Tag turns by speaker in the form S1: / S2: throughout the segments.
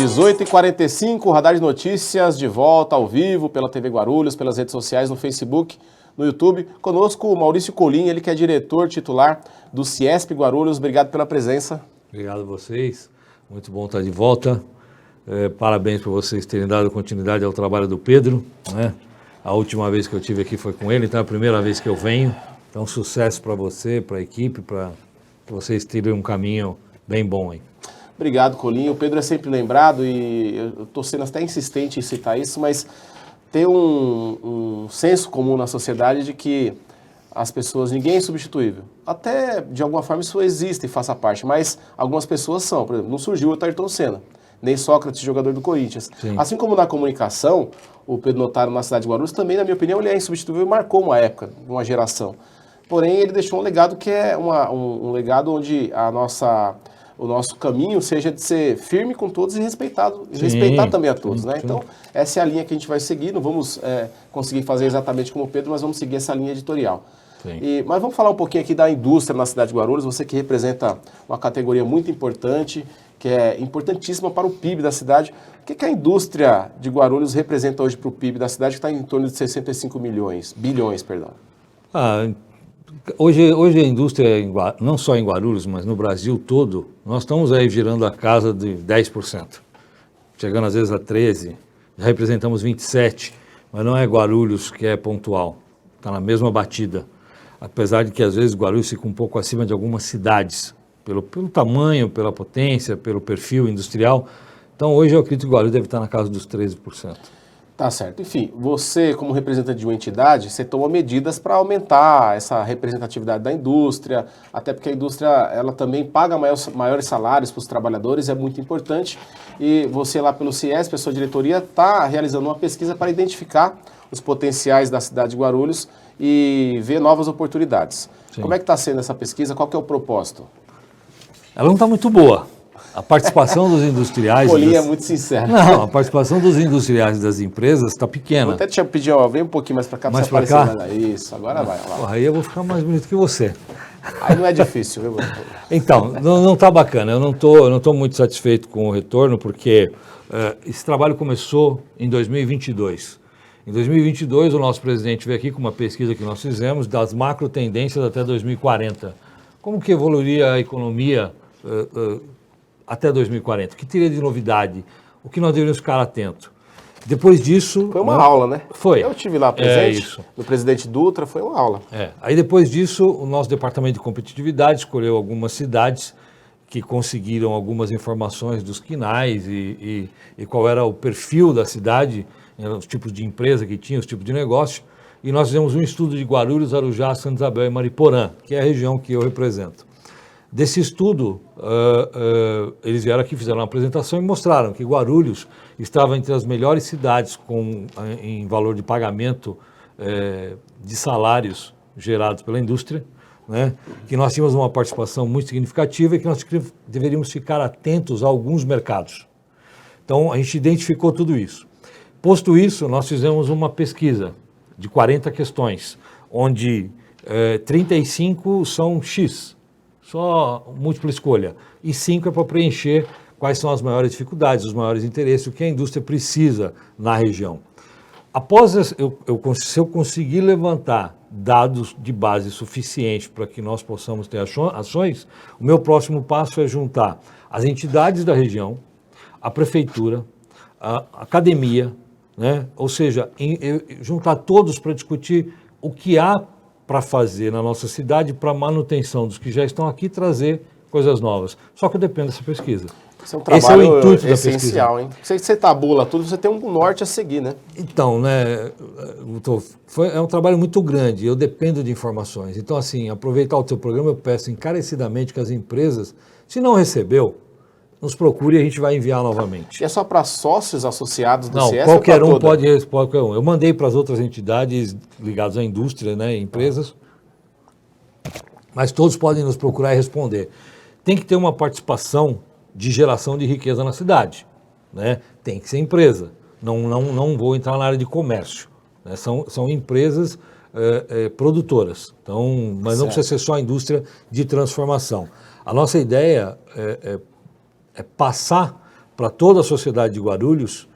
S1: 18h45, Radar de Notícias de volta ao vivo pela TV Guarulhos, pelas redes sociais, no Facebook, no YouTube. Conosco o Maurício Colim, ele que é diretor titular do Ciesp Guarulhos. Obrigado pela presença.
S2: Obrigado a vocês, muito bom estar de volta. Parabéns por vocês terem dado continuidade ao trabalho do Pedro, né? A última vez que eu estive aqui foi com ele, então é a primeira vez que eu venho. Então sucesso para você, para a equipe, para que vocês tirem um caminho bem bom aí.
S1: Obrigado, Colim. O Pedro é sempre lembrado e eu estou sendo até insistente em citar isso, mas tem um senso comum na sociedade de que as pessoas, ninguém é substituível. Até, de alguma forma, isso existe e faça parte, mas algumas pessoas são. Por exemplo, não surgiu o Ayrton Senna, nem Sócrates, jogador do Corinthians. Sim. Assim como na comunicação, o Pedro Notaro na cidade de Guarulhos também, na minha opinião, ele é insubstituível e marcou uma época, uma geração. Porém, ele deixou um legado que é um legado onde o nosso caminho seja de ser firme com todos e respeitar também a todos, né? Então, essa é a linha que a gente vai seguir. Não vamos conseguir fazer exatamente como o Pedro, mas vamos seguir essa linha editorial. Mas vamos falar um pouquinho aqui da indústria na cidade de Guarulhos. Você que representa uma categoria muito importante, que é importantíssima para o PIB da cidade. O que a indústria de Guarulhos representa hoje para o PIB da cidade, que está em torno de 65 bilhões, perdão?
S2: Hoje a indústria, não só em Guarulhos, mas no Brasil todo, nós estamos aí girando a casa de 10%, chegando às vezes a 13%, já representamos 27%, mas não é Guarulhos que é pontual, está na mesma batida, apesar de que às vezes Guarulhos fica um pouco acima de algumas cidades, pelo tamanho, pela potência, pelo perfil industrial. Então hoje eu acredito que Guarulhos deve estar na casa dos 13%.
S1: Tá certo. Enfim, você como representante de uma entidade, você tomou medidas para aumentar essa representatividade da indústria, até porque a indústria ela também paga maiores salários para os trabalhadores, é muito importante. E você lá pelo Ciesp, a sua diretoria, está realizando uma pesquisa para identificar os potenciais da cidade de Guarulhos e ver novas oportunidades. Sim. Como é que está sendo essa pesquisa? Qual que é o propósito?
S2: Ela não está muito boa. A participação dos industriais...
S1: Colim é muito sincero.
S2: Não, a participação dos industriais das empresas está pequena.
S1: Vou até te pedir, vem um pouquinho mais para cá.
S2: Mais para cá?
S1: Isso, agora vai.
S2: Porra, aí eu vou ficar mais bonito que você.
S1: Aí não é difícil, viu?
S2: Então, não está bacana. Eu não tô muito satisfeito com o retorno, porque esse trabalho começou em 2022. Em 2022, o nosso presidente veio aqui com uma pesquisa que nós fizemos das macro tendências até 2040. Como que evoluiria a economia até 2040? O que teria de novidade? O que nós deveríamos ficar atentos? Depois disso...
S1: Foi uma aula, né?
S2: Foi.
S1: Eu estive lá presente, no presidente Dutra, foi uma aula.
S2: Aí depois disso, o nosso departamento de competitividade escolheu algumas cidades que conseguiram algumas informações dos quinais e qual era o perfil da cidade, os tipos de empresa que tinha, os tipos de negócio. E nós fizemos um estudo de Guarulhos, Arujá, Santa Isabel e Mariporã, que é a região que eu represento. Desse estudo, eles vieram aqui, fizeram uma apresentação e mostraram que Guarulhos estava entre as melhores cidades em valor de pagamento de salários gerados pela indústria, né? Que nós tínhamos uma participação muito significativa e que nós deveríamos ficar atentos a alguns mercados. Então, a gente identificou tudo isso. Posto isso, nós fizemos uma pesquisa de 40 questões, onde 35 são X, só múltipla escolha, e 5 é para preencher quais são as maiores dificuldades, os maiores interesses, o que a indústria precisa na região. Após se eu conseguir levantar dados de base suficiente para que nós possamos ter ações, o meu próximo passo é juntar as entidades da região, a prefeitura, a academia, né? Ou seja, juntar todos para discutir o que há para fazer na nossa cidade para manutenção dos que já estão aqui, trazer coisas novas. Só que depende dessa pesquisa.
S1: Esse é um trabalho essencial, hein? Você tabula tudo, você tem um norte a seguir, né?
S2: Então, né, é um trabalho muito grande, eu dependo de informações. Então, assim, aproveitar o seu programa, eu peço encarecidamente que as empresas, se não recebeu, nos procure e a gente vai enviar novamente.
S1: E é só para sócios associados do
S2: Não,
S1: Ciesp?
S2: qualquer um pode, qualquer um. Eu mandei para as outras entidades ligadas à indústria, né, empresas, mas todos podem nos procurar e responder. Tem que ter uma participação de geração de riqueza na cidade, né? Tem que ser empresa. Não vou entrar na área de comércio, né? São empresas produtoras. Então, mas não precisa ser só a indústria de transformação. A nossa ideia é passar para toda a sociedade de Guarulhos,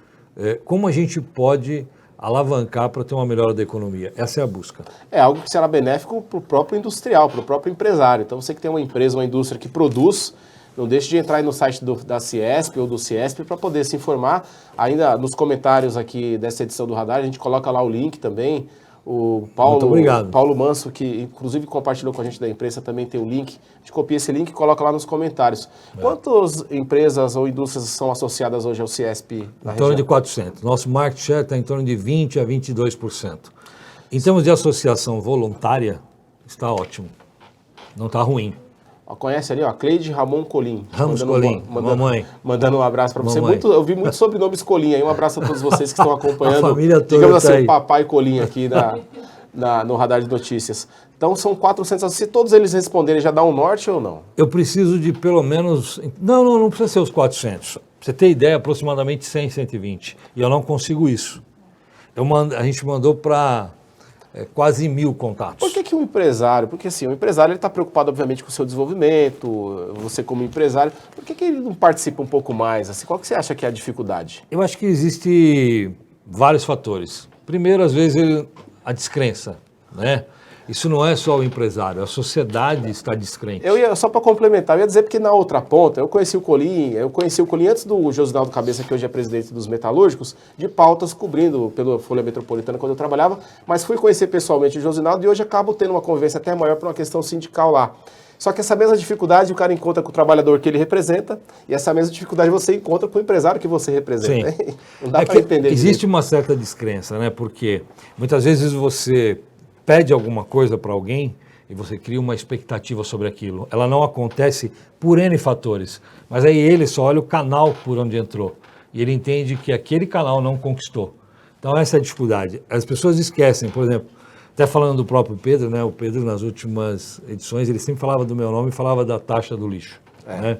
S2: como a gente pode alavancar para ter uma melhora da economia. Essa é a busca.
S1: É algo que será benéfico para o próprio industrial, para o próprio empresário. Então, você que tem uma empresa, uma indústria que produz, não deixe de entrar aí no site da Ciesp ou do Ciesp para poder se informar. Ainda nos comentários aqui dessa edição do Radar, a gente coloca lá o link também. O Paulo Manso, que inclusive compartilhou com a gente da imprensa, também tem o link. A gente copia esse link e coloca lá nos comentários. Quantas empresas ou indústrias são associadas hoje ao Ciesp na região?
S2: Em torno de 400. Nosso market share está em torno de 20% a 22%. Em termos de associação voluntária, está ótimo. Não está ruim.
S1: Conhece ali, ó, Cleide Ramon Colim.
S2: Ramos Colim, mamãe.
S1: Mandando um abraço para você.
S2: Mamãe.
S1: Eu vi muitos sobrenomes Colim aí. Um abraço a todos vocês que estão acompanhando.
S2: A família toda
S1: digamos assim,
S2: tá aí.
S1: o papai Colim aqui no Radar de Notícias. Então são 400. Se todos eles responderem, já dá um norte ou não?
S2: Eu preciso de pelo menos... Não precisa ser os 400. Pra você ter ideia, aproximadamente 100, 120. E eu não consigo isso. A gente mandou para quase 1.000 contatos.
S1: Por que um empresário? Porque assim, o empresário está preocupado, obviamente, com o seu desenvolvimento, você como empresário. Por que ele não participa um pouco mais? Assim, qual que você acha que é a dificuldade?
S2: Eu acho que existe vários fatores. Primeiro, às vezes, a descrença, né? Isso não é só o empresário, a sociedade está descrente.
S1: Só para complementar, eu ia dizer porque na outra ponta, eu conheci o Colim antes do Josinaldo Cabeça, que hoje é presidente dos metalúrgicos, de pautas cobrindo pela Folha Metropolitana quando eu trabalhava, mas fui conhecer pessoalmente o Josinaldo e hoje acabo tendo uma convivência até maior por uma questão sindical lá. Só que essa mesma dificuldade o cara encontra com o trabalhador que ele representa e essa mesma dificuldade você encontra com o empresário que você representa.
S2: Sim.
S1: Não dá para entender.
S2: Existe uma certa descrença, né? Porque muitas vezes você pede alguma coisa para alguém e você cria uma expectativa sobre aquilo. Ela não acontece por N fatores, mas aí ele só olha o canal por onde entrou e ele entende que aquele canal não conquistou. Então essa é a dificuldade. As pessoas esquecem, por exemplo, até falando do próprio Pedro, né? O Pedro nas últimas edições ele sempre falava do meu nome e falava da taxa do lixo. Né?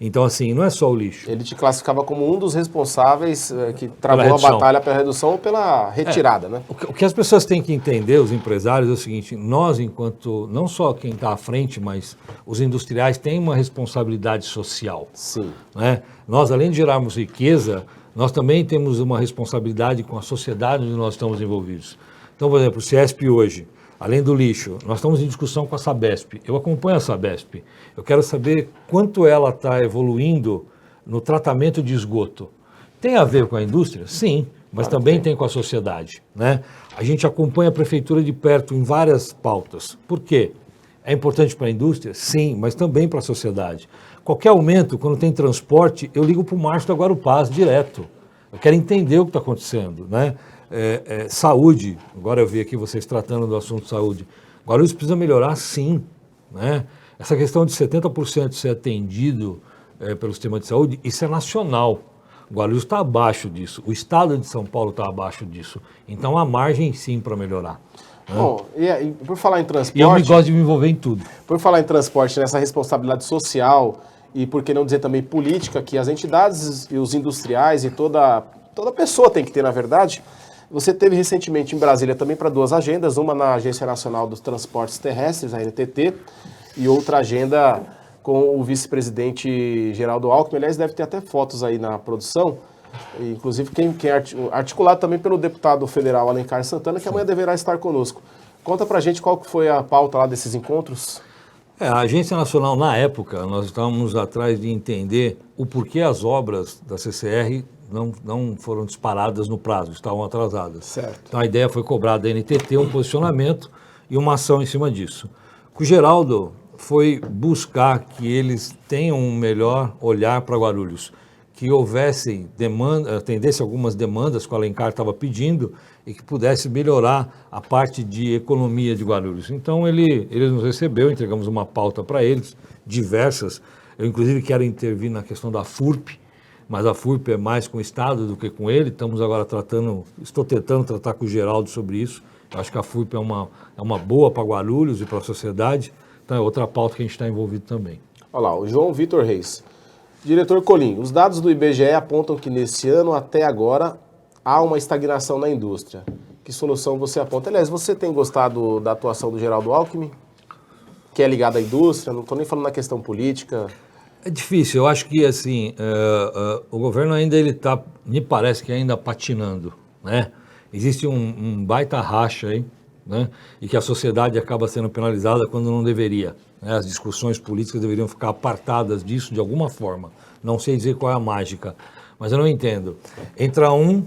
S2: Então, assim, não é só o lixo.
S1: Ele te classificava como um dos responsáveis que travou a batalha pela redução ou pela retirada, né?
S2: O que as pessoas têm que entender, os empresários, é o seguinte, nós, enquanto, não só quem está à frente, mas os industriais têm uma responsabilidade social.
S1: Sim.
S2: Né? Nós, além de gerarmos riqueza, nós também temos uma responsabilidade com a sociedade onde nós estamos envolvidos. Então, por exemplo, o Ciesp hoje, além do lixo, nós estamos em discussão com a Sabesp. Eu acompanho a Sabesp. Eu quero saber quanto ela está evoluindo no tratamento de esgoto. Tem a ver com a indústria? Sim, mas claro, também tem com a sociedade. Né? A gente acompanha a prefeitura de perto em várias pautas. Por quê? É importante para a indústria? Sim, mas também para a sociedade. Qualquer aumento, quando tem transporte, eu ligo para o Márcio da Guarupaz direto. Eu quero entender o que está acontecendo. Né? Saúde, agora eu vi aqui vocês tratando do assunto saúde. Guarulhos precisa melhorar, sim. Né? Essa questão de 70% ser atendido pelo sistema de saúde, isso é nacional. Guarulhos está abaixo disso. O estado de São Paulo está abaixo disso. Então há margem, sim, para melhorar. Né?
S1: Bom, e por falar em transporte...
S2: E eu gosto de me envolver em tudo.
S1: Por falar em transporte, nessa responsabilidade social e, por que não dizer também política, que as entidades e os industriais e toda pessoa tem que ter, na verdade... Você teve recentemente em Brasília também para 2 agendas, uma na Agência Nacional dos Transportes Terrestres, a ANTT, e outra agenda com o vice-presidente Geraldo Alckmin. Aliás, deve ter até fotos aí na produção, inclusive quem articulado também pelo deputado federal Alencar Santana, que amanhã deverá estar conosco. Conta pra gente qual que foi a pauta lá desses encontros.
S2: A Agência Nacional, na época, nós estávamos atrás de entender o porquê as obras da CCR não foram disparadas no prazo, estavam atrasadas.
S1: Certo.
S2: Então a ideia foi cobrar da NTT um posicionamento e uma ação em cima disso. O Geraldo foi buscar que eles tenham um melhor olhar para Guarulhos, que houvesse atendesse algumas demandas que o Alencar estava pedindo e que pudesse melhorar a parte de economia de Guarulhos. Então ele nos recebeu, entregamos uma pauta para eles, diversas. Eu inclusive quero intervir na questão da FURP, mas a FURP é mais com o Estado do que com ele. Estamos agora estou tentando tratar com o Geraldo sobre isso. Eu acho que a FURP é uma boa para Guarulhos e para a sociedade. Então é outra pauta que a gente está envolvido também.
S1: Olha lá, o João Vitor Reis. Diretor Colim, os dados do IBGE apontam que nesse ano, até agora, há uma estagnação na indústria. Que solução você aponta? Aliás, você tem gostado da atuação do Geraldo Alckmin, que é ligado à indústria? Não estou nem falando na questão política.
S2: É difícil, eu acho que assim, o governo ainda ele está, me parece que ainda patinando, né? Existe um baita racha aí, né? E que a sociedade acaba sendo penalizada quando não deveria, né? As discussões políticas deveriam ficar apartadas disso de alguma forma. Não sei dizer qual é a mágica, mas eu não entendo. Entra um,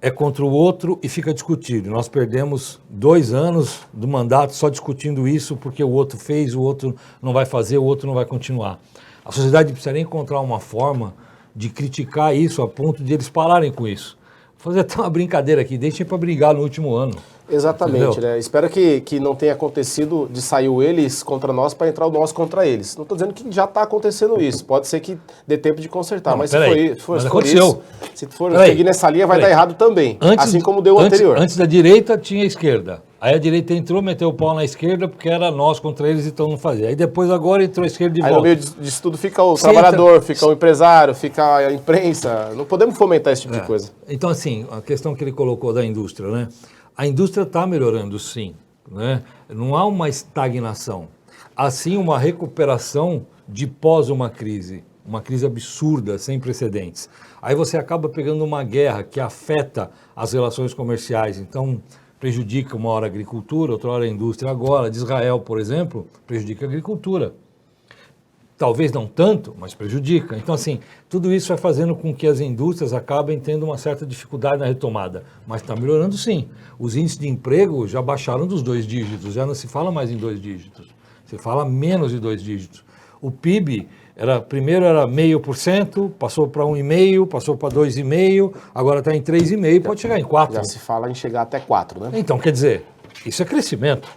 S2: é contra o outro e fica discutido. Nós perdemos 2 anos do mandato só discutindo isso porque o outro fez, o outro não vai fazer, o outro não vai continuar. A sociedade precisaria encontrar uma forma de criticar isso a ponto de eles pararem com isso. Vou fazer até uma brincadeira aqui, deixem para brigar no último ano.
S1: Exatamente,
S2: Entendeu?
S1: né? Espero que não tenha acontecido de sair o eles contra nós para entrar o nós contra eles. Não estou dizendo que já está acontecendo isso. Pode ser que dê tempo de consertar,
S2: Não,
S1: mas
S2: peraí,
S1: se for
S2: aconteceu.
S1: isso, se for seguir nessa linha, vai dar errado também. Assim como deu o anterior.
S2: Antes da direita tinha a esquerda. Aí a direita entrou, meteu o pau na esquerda porque era nós contra eles, então não fazia. Aí depois agora entrou a esquerda de volta.
S1: Aí no meio disso tudo fica o trabalhador, fica o empresário, fica a imprensa. Não podemos fomentar esse tipo de coisa.
S2: Então assim, a questão que ele colocou da indústria, né? A indústria está melhorando sim, né? Não há uma estagnação. Há sim uma recuperação de pós uma crise absurda, sem precedentes. Aí você acaba pegando uma guerra que afeta as relações comerciais, então prejudica uma hora a agricultura, outra hora a indústria. Agora, de Israel, por exemplo, prejudica a agricultura. Talvez não tanto, mas prejudica. Então, assim, tudo isso vai fazendo com que as indústrias acabem tendo uma certa dificuldade na retomada. Mas está melhorando sim. Os índices de emprego já baixaram dos 2 dígitos, já não se fala mais em 2 dígitos. Se fala menos de 2 dígitos. O PIB, primeiro era 0,5%, passou para 1,5%, passou para 2,5%, agora está em 3,5%, pode chegar em 4%.
S1: Já se fala em chegar até 4%, né?
S2: Então, quer dizer, isso é crescimento.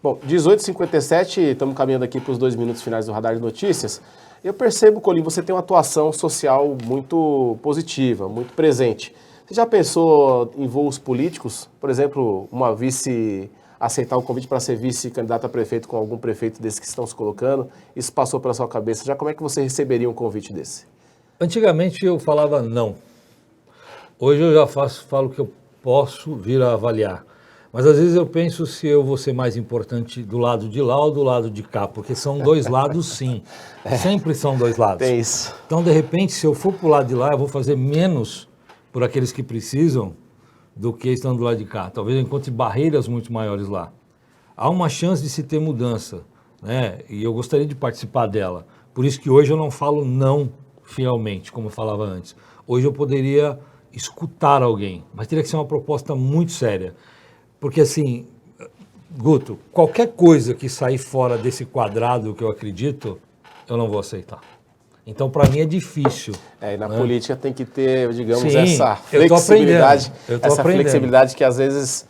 S1: Bom, 18h57, estamos caminhando aqui para os 2 minutos finais do Radar de Notícias. Eu percebo, Colim, você tem uma atuação social muito positiva, muito presente. Você já pensou em voos políticos? Por exemplo, uma vice aceitar o convite para ser vice-candidato a prefeito com algum prefeito desses que estão se colocando? Isso passou pela sua cabeça? Já como é que você receberia um convite desse?
S2: Antigamente eu falava não. Hoje eu já falo que eu posso vir a avaliar. Mas às vezes eu penso se eu vou ser mais importante do lado de lá ou do lado de cá, porque são 2 lados sim, sempre são 2 lados.
S1: Tem isso.
S2: Então de repente se eu for para o lado de lá eu vou fazer menos por aqueles que precisam do que estando do lado de cá. Talvez eu encontre barreiras muito maiores lá. Há uma chance de se ter mudança, né? E eu gostaria de participar dela. Por isso que hoje eu não falo não fielmente, como eu falava antes. Hoje eu poderia escutar alguém, mas teria que ser uma proposta muito séria. Porque assim, Guto, qualquer coisa que sair fora desse quadrado que eu acredito, eu não vou aceitar. Então, para mim é difícil.
S1: E na política tem que ter, digamos,
S2: Sim,
S1: essa flexibilidade,
S2: flexibilidade
S1: que às vezes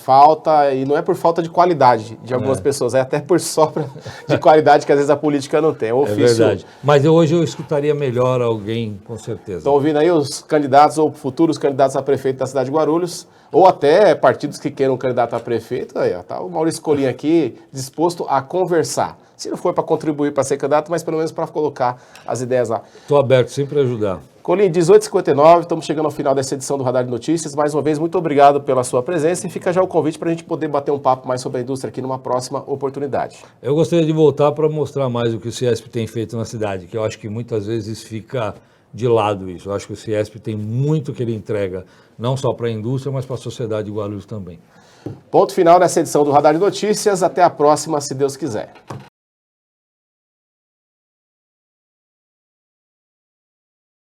S1: falta, e não é por falta de qualidade de algumas pessoas, é até por sobra de qualidade que às vezes a política não tem.
S2: É verdade. Mas hoje eu escutaria melhor alguém, com certeza.
S1: Estão ouvindo aí os candidatos ou futuros candidatos a prefeito da cidade de Guarulhos, ou até partidos que queiram um candidato a prefeito, aí, ó, tá o Maurício Colim aqui disposto a conversar. Se não for para contribuir para ser candidato, mas pelo menos para colocar as ideias lá.
S2: Estou aberto sempre a ajudar.
S1: Colim, 18h59, estamos chegando ao final dessa edição do Radar de Notícias. Mais uma vez, muito obrigado pela sua presença e fica já o convite para a gente poder bater um papo mais sobre a indústria aqui numa próxima oportunidade.
S2: Eu gostaria de voltar para mostrar mais o que o Ciesp tem feito na cidade, que eu acho que muitas vezes fica de lado isso. Eu acho que o Ciesp tem muito que ele entrega, não só para a indústria, mas para a sociedade de Guarulhos também.
S1: Ponto final nessa edição do Radar de Notícias. Até a próxima, se Deus quiser.